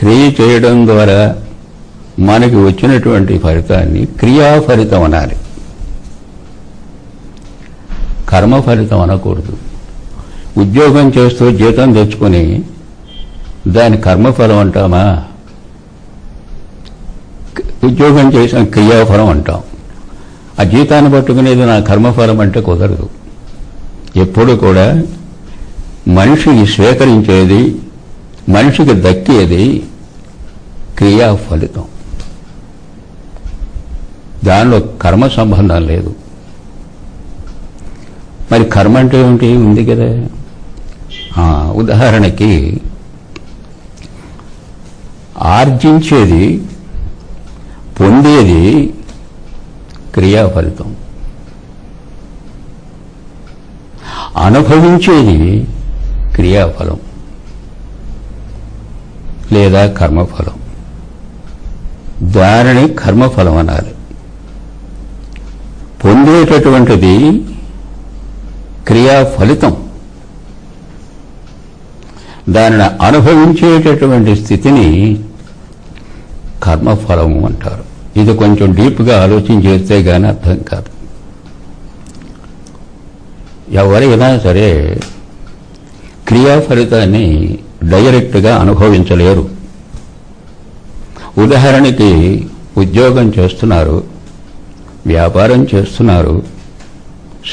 క్రియ చేయడం ద్వారా మనకి వచ్చినటువంటి ఫలితాన్ని క్రియాఫలితం అనాలి, కర్మ ఫలితం అనకూడదు. ఉద్యోగం చేస్తూ జీతం తెచ్చుకొని దాని కర్మఫలం అంటామా? ఉద్యోగం చేసిన క్రియాఫలం అంటాం. ఆ జీతాన్ని పట్టుకునేది నా కర్మఫలం అంటే కుదరదు. ఎప్పుడు కూడా మనిషికి స్వీకరించేది, మనిషికి దక్కేది క్రియా ఫలితం. దానిలో కర్మ సంబంధం లేదు. మరి కర్మ అంటే ఏమిటి? ఉంది కదా. ఉదాహరణకి ఆర్జించేది, పొందేది క్రియాఫలితం, అనుభవించేది క్రియాఫలం లేదా కర్మఫలం. దానిని కర్మఫలం అనాలి. పొందేటటువంటిది క్రియాఫలితం, దానిని అనుభవించేటటువంటి స్థితిని కర్మఫలము అంటారు. ఇది కొంచెం డీప్గా ఆలోచన చేస్తే గానీ అర్థం కాదు. ఎవరైనా సరే క్రియాఫలితాన్ని డైరెక్ట్గా అనుభవించలేరు. ఉదాహరణకి ఉద్యోగం చేస్తున్నారు, వ్యాపారం చేస్తున్నారు,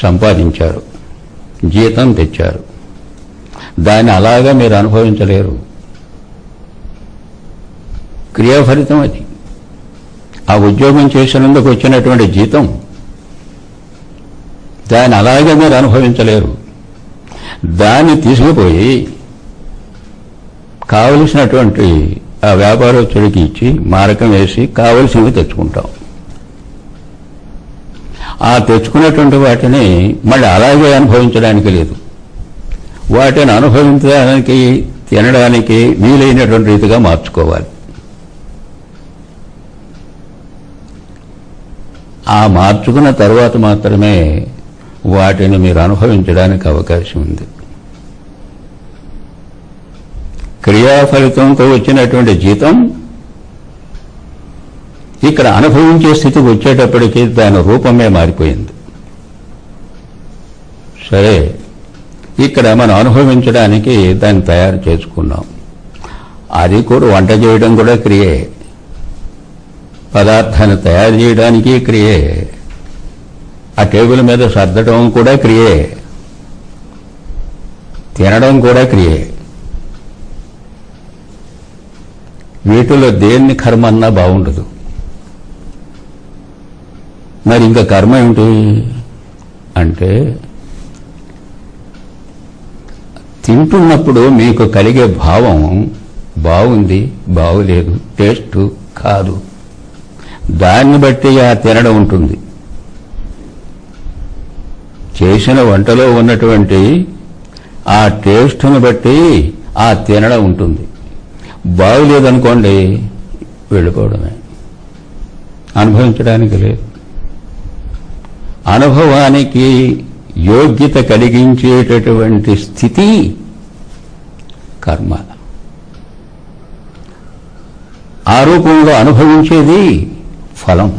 సంపాదించారు, జీతం తెచ్చారు. దాన్ని అలాగా మీరు అనుభవించలేరు. క్రియాఫలితం అది. ఆ ఉద్యోగం చేసినందుకు వచ్చినటువంటి జీతం, దాన్ని అలాగే మీరు అనుభవించలేరు. దాన్ని తీసుకుపోయి కావలసినటువంటి ఆ వ్యాపారస్తుడికి ఇచ్చి మారకం వేసి కావలసినవి తెచ్చుకుంటాం. ఆ తెచ్చుకున్నటువంటి వాటిని మళ్ళీ అలాగే అనుభవించడానికి లేదు. వాటిని అనుభవించడానికి, తినడానికి వీలైనటువంటి రీతిగా మార్చుకోవాలి. ఆ మార్చుకున్న తర్వాత మాత్రమే వాటిని మీరు అనుభవించడానికి అవకాశం ఉంది. క్రియాఫలితంతో వచ్చినటువంటి జీతం ఇక్కడ అనుభవించే స్థితికి వచ్చేటప్పటికీ దాని రూపమే మారిపోయింది. సరే, ఇక్కడ మనం అనుభవించడానికి దాన్ని తయారు చేసుకున్నాం. అది కూడా వంట చేయడం కూడా క్రియే, పదార్థాన్ని తయారు చేయడానికి క్రియే, ఆ టేబుల్ మీద సర్దడం కూడా క్రియే, తినడం కూడా క్రియే. వీటిలో దేన్ని కర్మ అన్నా బాగుండదు. మరి ఇంకా కర్మ ఏమిటి అంటే, తింటున్నప్పుడు మీకు కలిగే భావం బాగుంది, బాగులేదు, టేస్ట్ కాదు, దాన్ని బట్టి ఆ తినడం ఉంటుంది. చేసిన వంటలో ఉన్నటువంటి ఆ టేస్ట్ను బట్టి ఆ తినడం ఉంటుంది. బాగులేదనుకోండి, వెళ్ళిపోవడమే, అనుభవించడానికి లేదు. అనుభవానికి యోగ్యత కలిగించేటటువంటి స్థితి కర్మ. ఆ రూపంలో అనుభవించేది ఫలం.